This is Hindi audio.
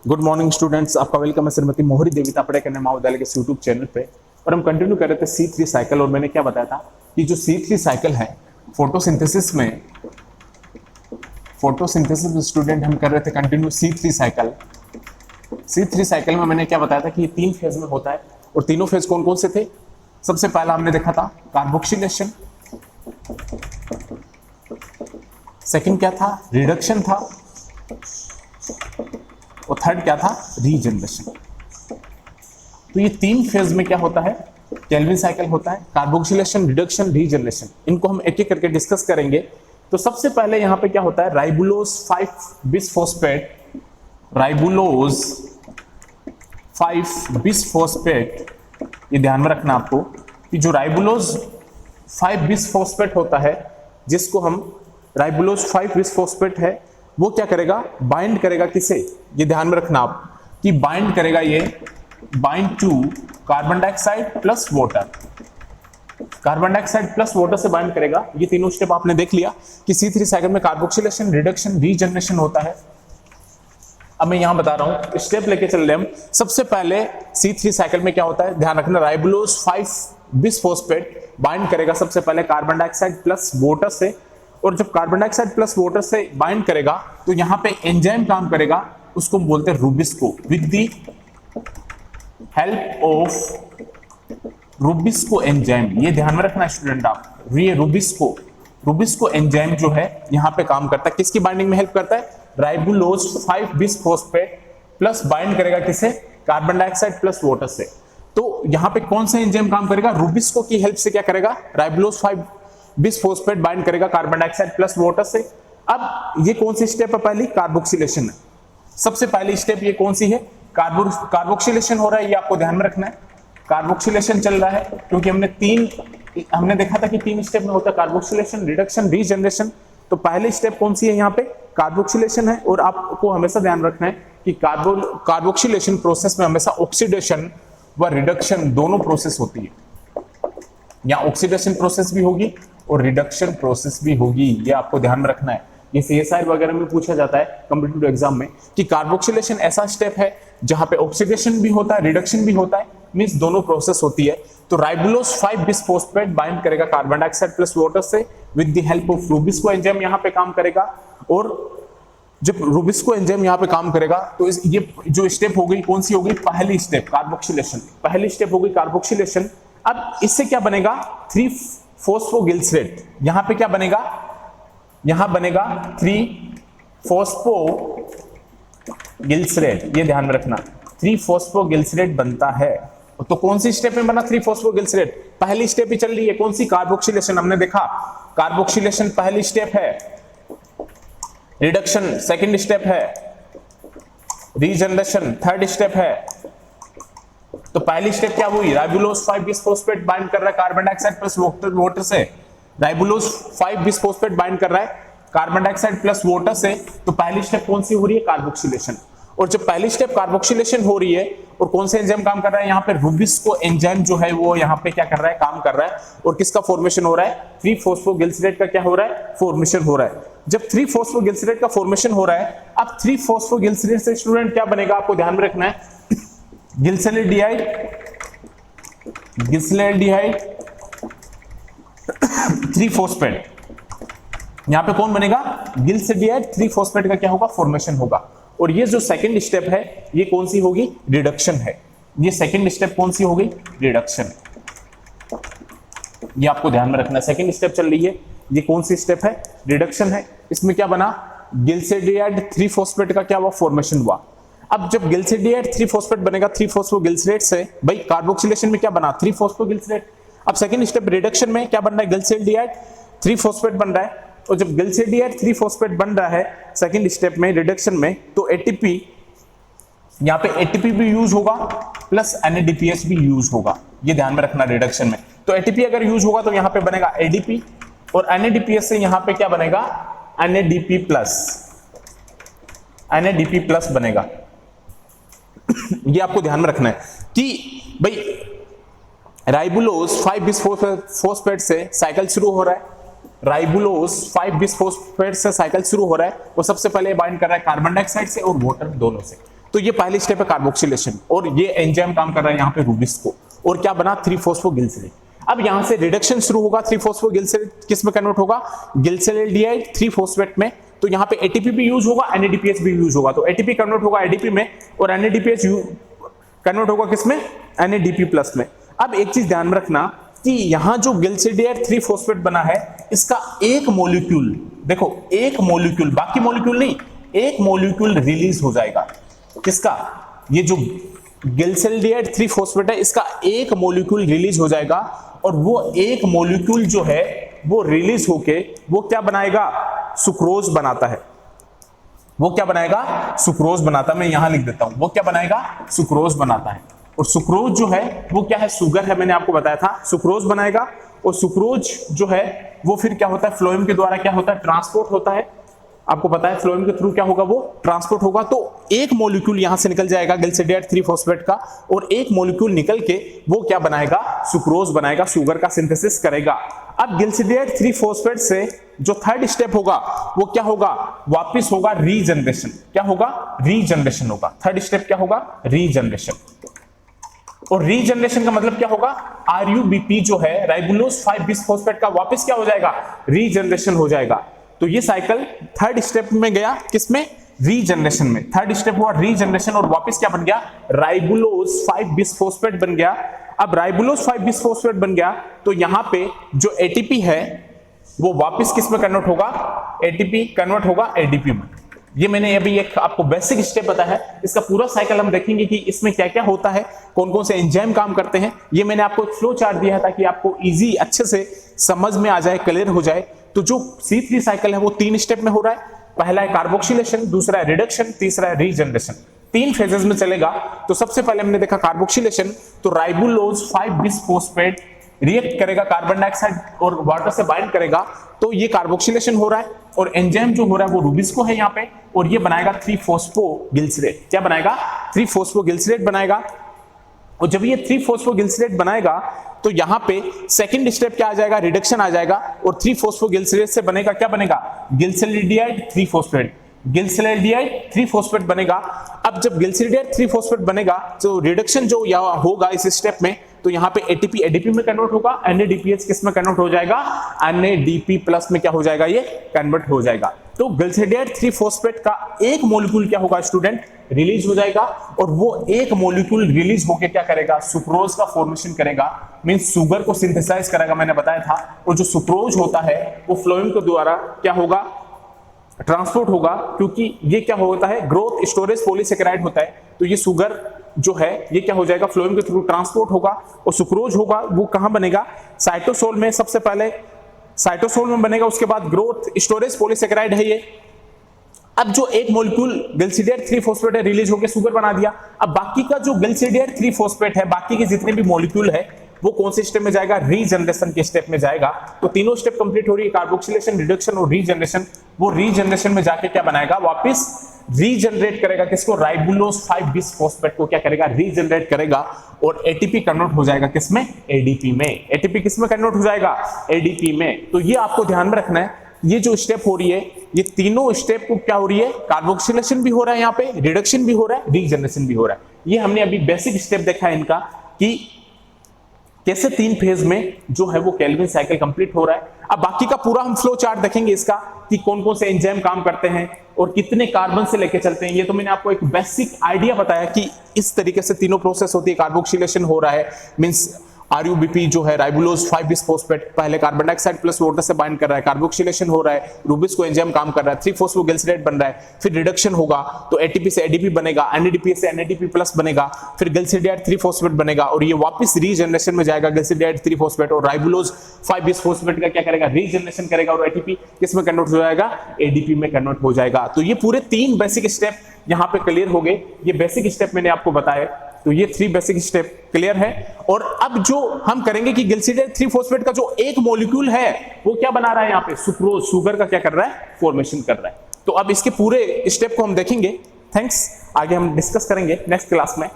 गुड मॉर्निंग स्टूडेंट्स, आपका वेलकम है श्रीमती मोहरी देविता पढ़ाई करने महाविद्यालय के यूट्यूब चैनल पे। और हम कंटिन्यू कर रहे थे C3 साइकिल। और मैंने क्या बताया था कि जो C3 साइकिल है फोटोसिंथेसिस स्टूडेंट हम कर रहे थे कंटिन्यू C3 साइकिल में मैंने क्या बताया था कि ये 3 फेज में होता है। और तीनों फेज कौन कौन से थे? सबसे पहला हमने देखा था कार्बोक्सिलेशन, सेकंड क्या था? रिडक्शन था, और थर्ड क्या था? रीजनरेशन। तो ये 3 फेज में क्या होता है? केल्विन साइकिल होता है। कार्बोक्सिलेशन, रिडक्शन, रीजनरेशन, इनको हम एक एक करके डिस्कस करेंगे। तो सबसे पहले यहां पे क्या होता है? राइबुलोज 5-बिसफॉस्फेट। ये ध्यान में रखना आपको कि जो राइबुलोज 5-बिसफॉस्फेट होता है, जिसको हम राइबुलोज 5-बिसफॉस्फेट है, वो क्या करेगा? बाइंड करेगा किसे? ये ध्यान में रखना आप कि बाइंड करेगा, ये bind to carbon dioxide plus water. Carbon dioxide plus water से बाइंड करेगा। ये तीनों स्टेप आपने देख लिया कि C3 साइकिल में कार्बोक्सिलेशन, रिडक्शन, रीजनरेशन होता है। अब मैं यहां बता रहा हूं, स्टेप लेके चल रहे हम। सबसे पहले C3 साइकिल में क्या होता है? ध्यान रखना, राइबुलोज 5-बिसफॉस्फेट बाइंड करेगा सबसे पहले कार्बन डाइऑक्साइड प्लस वाटर से। और जब कार्बन डाइऑक्साइड प्लस वाटर से बाइंड करेगा तो यहां पे एंजाइम काम करेगा, उसको बोलते हैं Rubisco. With the help of Rubisco enzyme, ये ध्यान में रखना स्टूडेंट आप, ये रुबिस्को एंजाइम जो है यहां पे काम करता है। किसकी बाइंडिंग में हेल्प करता है? राइबुलोज 5-बिसफॉस्फेट प्लस बाइंड करेगा किसे? कार्बन डाइऑक्साइड प्लस वाटर से। तो यहां पे कौन सा एंजाइम काम करेगा? रुबिस्को की हेल्प से क्या करेगा? राइबुलोज 5-बिसफॉस्फेट बाइंड करेगा कार्बन डाइऑक्साइड प्लस वाटर से। अब ये कौन सी स्टेप है? पहली कार्बोक्सिलेशन है। सबसे पहली स्टेप ये कौन सी है? कार्बोक्सिलेशन हो रहा है, ये आपको ध्यान में रखना है। कार्बोक्सिलेशन चल रहा है क्योंकि हमने देखा था कि 3 स्टेप में होता है, कार्बोक्सिलेशन, रिडक्शन, रीजनरेशन। तो पहली स्टेप कौन सी है? यहाँ पे कार्बोक्सिलेशन है। और आपको हमेशा ध्यान रखना है कि कार्बोक्सिलेशन प्रोसेस में हमेशा ऑक्सीडेशन व रिडक्शन दोनों प्रोसेस होती है। यहाँ ऑक्सीडेशन प्रोसेस भी होगी और रिडक्शन प्रोसेस भी होगी, ये आपको ध्यान में रखना है। ये CSIR वगैरह में पूछा जाता है कॉम्पिटिटिव एग्जाम में कि कार्बोक्सिलेशन ऐसा स्टेप है जहां पे ऑक्सीडेशन भी होता है, रिडक्शन भी होता है, मींस दोनों प्रोसेस होती है। तो राइबुलोज 5-बिसफॉस्फेट बाइंड करेगा कार्बन डाइऑक्साइड प्लस वाटर से with the help of Rubisco enzyme यहां पे काम करेगा। और जब रुबिस्को एंजाइम यहां पे काम करेगा तो ये जो स्टेप हो गई, कौन सी हो गई? पहली स्टेप कार्बोक्सिलेशन। पहली स्टेप हो गई कार्बोक्सिलेशन। अब इससे क्या बनेगा? 3-फॉस्फोगिलिसरेट। यहां पे क्या बनेगा? यहां बनेगा 3-फॉस्फोगिलिसरेट, ये ध्यान में रखना, 3-फॉस्फोगिलिसरेट बनता है। तो कौन सी स्टेप में बना 3-फॉस्फोगिलिसरेट? पहली स्टेप ही चल रही है। कौन सी? कार्बोक्सिलेशन। हमने देखा कार्बोक्सिलेशन पहली स्टेप है, रिडक्शन सेकंड स्टेप है, रीजनरेशन थर्ड स्टेप है। तो पहली स्टेप क्या हुई? राइबुलोज 5-बिसफॉस्फेट बाइंड कर रहा है कार्बन डाइऑक्साइड प्लस वाटर से। राइबुलोज 5-बिसफॉस्फेट बाइंड कर रहा है कार्बन डाइऑक्साइड प्लस वाटर से। तो पहली स्टेप कौन सी हो रही है? कार्बोक्सिलेशन। और जब पहली स्टेप कार्बोक्सिलेशन हो रही है और कौन से एंजाइम काम कर रहा है? यहाँ पे रुबिस्को एंजाइम जो है वो यहाँ पे क्या कर रहा है? काम कर रहा है। और किसका फॉर्मेशन हो रहा है? 3-फॉस्फोगिलिसरेट का क्या हो रहा है? फॉर्मेशन हो रहा है। जब 3-फॉस्फोगिलिसरेट का फॉर्मेशन हो रहा है, अब 3-फॉस्फोगिलिसरेट से स्टूडेंट क्या बनेगा? आपको ध्यान में रखना है, गिल्सरेल्डिहाइड 3-फॉस्फेट। यहां पे कौन बनेगा? गिल्सरेल्डिहाइड 3-फॉस्फेट का क्या होगा? फॉर्मेशन होगा। और ये जो सेकंड स्टेप है ये कौन सी होगी? रिडक्शन है। ये सेकंड स्टेप कौन सी होगी? रिडक्शन। ये आपको ध्यान में रखना है, सेकंड स्टेप चल रही है। ये कौन सी स्टेप है? रिडक्शन है। इसमें क्या बना? गिल्सरेल्डिहाइड 3-फॉस्फेट का क्या हुआ? फॉर्मेशन हुआ। अब जब गिल्सरेल्डिहाइड 3-फॉस्फेट बनेगा 3-फॉस्फोगिलिसरेट से, भाई कार्बोक्सिलेशन में क्या बना? 3-फॉस्फोगिलिसरेट। अब सेकंड स्टेप रिडक्शन में क्या बन रहा है? गिल्सरेल्डिहाइड 3-फॉस्फेट बन रहा है। और जब गिल्सरेल्डिहाइड 3-फॉस्फेट बन रहा है सेकंड स्टेप में रिडक्शन में, तो एटीपी, यहां पे एटीपी भी यूज होगा प्लस NADPH भी यूज होगा, ये ध्यान में रखना रिडक्शन में। तो एटीपी अगर यूज होगा तो यहां पे बनेगा ADP, और NADPH से यहां पे क्या बनेगा? NADP प्लस बनेगा। ये आपको ध्यान में रखना है कि भाई राइबुलोज 5-बिसफॉस्फेट से साइकिल शुरू हो रहा है, राइबुलोज 5-बिसफॉस्फेट से साइकिल शुरू हो रहा है। वो सबसे पहले बाइंड कर रहा है कार्बन डाइऑक्साइड से और वाटर दोनों से। तो ये पहली स्टेप है कार्बोक्सिलेशन, और ये एंजाइम काम कर रहा है यहाँ पे रूबिस्को, और क्या बना 3-फॉस्फोगिलिसराइड। अब यहां से रिडक्शन शुरू होगा, 3-फॉस्फोगिलिसराइड किस में कन्वर्ट होगा, गिलिसरॉल्डिहाइड 3-फॉस्फेट में, तो यहाँ पे एटीपी भी यूज होगा, NADPH भी यूज होगा, तो एटीपी कन्वर्ट होगा एडीपी में और NADPH कन्वर्ट होगा किसमें, NADP+ में। अब एक चीज ध्यान में रखना कि यहां जो गिलिसरॉल्डिहाइड 3-फॉस्फेट बना है, इसका एक मॉलिक्यूल, देखो एक मॉलिक्यूल, बाकी मॉलिक्यूल नहीं, एक मॉलिक्यूल रिलीज हो जाएगा, किसका, ये जो गिलिसरॉल्डिहाइड 3-फॉस्फेट है, इसका एक मॉलिक्यूल रिलीज हो जाएगा, और वो एक मॉलिक्यूल जो है वो रिलीज होके वो क्या बनाएगा, सुक्रोज बनाता है। वो क्या बनाएगा, सुक्रोज बनाता है, मैं यहां लिख देता हूं, वो क्या बनाएगा, सुक्रोज बनाता है। और सुक्रोज जो है वो क्या है, शुगर है, मैंने आपको बताया था, सुक्रोज बनाएगा, और सुक्रोज जो है वो फिर क्या होता है, फ्लोएम के द्वारा क्या होता है, ट्रांसपोर्ट होता है, आपको पता है फ्लोएम के थ्रू क्या होगा, वो ट्रांसपोर्ट होगा। तो एक मॉलिक्यूल यहां से निकल जाएगा गिलिसरॉल्डिहाइड 3-फॉस्फेट का, और एक मॉलिक्यूल निकल के वो क्या बनाएगा, सुक्रोज बनाएगा, शुगर का सिंथेसिस करेगा। अब गिलिसरॉल्डिहाइड 3-फॉस्फेट से जो थर्ड स्टेप होगा वो क्या होगा, वापिस होगा रीजनरेशन, क्या होगा, रीजनरेशन होगा। थर्ड स्टेप क्या होगा, रीजनरेशन। और रीजनरेशन का मतलब क्या होगा, RUBP जो है राइबोलोज 5-बिस्फोस्फेट का वापस क्या हो जाएगा, रीजनरेशन हो जाएगा। तो ये साइकिल थर्ड स्टेप में गया, किसमें, रीजनरेशन में। थर्ड स्टेप हुआ रीजनरेशन, और वापस क्या बन गया, राइबोलोज 5-बिस्फोस्फेट बन गया। अब राइबोलोज 5-बिस्फोस्फेट बन गया, तो यहां पे जो एटीपी है वो वापस किस में कन्वर्ट होगा, एटीपी कन्वर्ट होगा एडीपी में। ये मैंने अभी एक आपको बेसिक स्टेप बताया है, इसका पूरा साइकिल हम देखेंगे कि इसमें क्या क्या होता है, कौन कौन से एंजाइम काम करते हैं। ये मैंने आपको एक फ्लो चार्ट दिया है ताकि आपको इजी अच्छे से समझ में आ जाए, क्लियर हो जाए। तो जो C3 साइकिल है वो 3 स्टेप में हो रहा है। पहला है कार्बोक्सिलेशन, दूसरा है रिडक्शन, तीसरा है रीजनरेशन। 3 फेजेस में चलेगा। तो सबसे पहले हमने देखा कार्बोक्सिलेशन, तो राइबोलोज 5-बिस्फोस्फेट रिएक्ट करेगा, कार्बन डाइऑक्साइड और वाटर से बाइंड करेगा, तो ये कार्बोक्सिलेशन हो रहा है। और एंजाइम जो हो रहा है वो रूबिस्को है यहाँ पे, और ये बनाएगा 3-फॉस्फोगिलिसराइड। क्या बनाएगा, 3-फॉस्फोगिलिसराइड बनाएगा। और जब ये 3-फॉस्फोगिलिसराइड बनाएगा तो यहां पे सेकंड स्टेप क्या आ जाएगा, रिडक्शन आ जाएगा, और 3-फॉस्फोगिलिसराइड से बनेगा, क्या बनेगा, गिलिसरॉल्डिहाइड 3-फॉस्फेट, गिलिसरॉल्डिहाइड 3-फॉस्फेट बनेगा। अब जब गिलिसरॉल्डिहाइड 3-फॉस्फेट बनेगा तो रिडक्शन जो यहाँ होगा इस स्टेप में, तो यहाँ पे एटीपी एडीपी में कन्वर्ट होगा, NADPH किस में कन्वर्ट हो जाएगा, NADP+ में क्या हो जाएगा, ये कन्वर्ट हो जाएगा। तो गिलिसरॉल्डिहाइड 3-फॉस्फेट का एक मॉलिक्यूल क्या होगा स्टूडेंट, रिलीज हो जाएगा, और वो एक मॉलिक्यूल रिलीज होकर क्या करेगा, सुक्रोज का फॉर्मेशन करेगा, मींस शुगर को सिंथेसाइज करेगा, मैंने बताया था। और जो सुक्रोज होता है वो फ्लोएम के द्वारा क्या होगा, ट्रांसपोर्ट होगा, क्योंकि ये क्या होता है, ग्रोथ स्टोरेज पॉलीसेकेराइड होता है। तो ये शुगर जो है ये क्या हो जाएगा, फ्लोएम के थ्रू ट्रांसपोर्ट होगा, और सुक्रोज होगा वो कहां बनेगा, साइटोसोल में। सबसे पहले साइटोसोल में बनेगा, उसके बाद ग्रोथ स्टोरेज पॉलीसेकेराइड है ये। अब जो एक मॉलिक्यूल गिलिसरॉल्डिहाइड 3-फॉस्फेट है, रिलीज होकर शुगर बना दिया। अब बाकी का जो गिलिसरॉल्डिहाइड 3-फॉस्फेट है, बाकी के जितने भी मॉलिक्यूल है वो कौन से स्टेप में जाएगा, रीजनरेशन के स्टेप में जाएगा। तो तीनों स्टेप कंप्लीट हो रही है, कार्बोक्सिलेशन, रिडक्शन और रीजनरेशन। वो रीजनरेशन में जाके क्या बनाएगा, वापस रीजनरेट करेगा किसको, राइबोलोज 5-बिस्फोस्फेट को क्या करेगा, रीजनरेट करेगा, और एटीपी कन्वर्ट हो जाएगा किसमें, एडीपी में। एटीपी किसमें कन्वर्ट हो जाएगा, एडीपी में। तो ये आपको ध्यान में रखना है, ये जो स्टेप हो रही है, ये तीनों स्टेप को क्या हो रही है, कार्बोक्सिलेशन भी हो रहा है यहाँ पे, रिडक्शन भी हो रहा है, रीजनरेशन भी हो रहा है। ये हमने अभी बेसिक स्टेप देखा है इनका, कि कैसे 3 फेज में जो है वो केल्विन साइकिल कंप्लीट हो रहा है। अब बाकी का पूरा हम फ्लो चार्ट देखेंगे इसका, कि कौन कौन से एंजाइम काम करते हैं और कितने कार्बन से लेके चलते हैं। ये तो मैंने आपको एक बेसिक आइडिया बताया कि इस तरीके से तीनों प्रोसेस होती है। कार्बोक्सिलेशन हो रहा है, मींस RUBP जो है राइबोलोज 5-बिस्फोस्फेट पहले कार्बन डाइऑक्साइड प्लस वाटर से बाइंड कर रहा है, कार्बोक्सिलेशन हो रहा है, रूबिस्को एंजाइम काम कर रहा है, 3-फॉस्फोगिलिसराइड बन रहा है, फिर रिडक्शन होगा तो एटीपी से एडीपी बनेगा, NADPH से NADP+ बनेगा, फिर गिलिसरॉल्डिहाइड 3-फॉस्फेट बनेगा, और ये वापस रीजनरेशन में जाएगा, गिलिसरॉल्डिहाइड 3-फॉस्फेट और राइबोलोज 5-बिस्फोस्फेट का क्या करेगा, रीजनरेशन करेगा, और एटीपी किस में कन्वर्ट हो जाएगा, एडीपी में कन्वर्ट हो जाएगा। तो ये पूरे 3 बेसिक स्टेप यहाँ पे क्लियर हो गए। ये बेसिक स्टेप मैंने आपको बताया, तो ये 3 बेसिक स्टेप क्लियर है। और अब जो हम करेंगे कि गिलिसरॉल्डिहाइड 3-फॉस्फेट का जो एक मॉलिक्यूल है वो क्या बना रहा है, यहाँ पे सुक्रोज, शुगर का क्या कर रहा है, फॉर्मेशन कर रहा है। तो अब इसके पूरे स्टेप को हम देखेंगे। थैंक्स, आगे हम डिस्कस करेंगे नेक्स्ट क्लास में।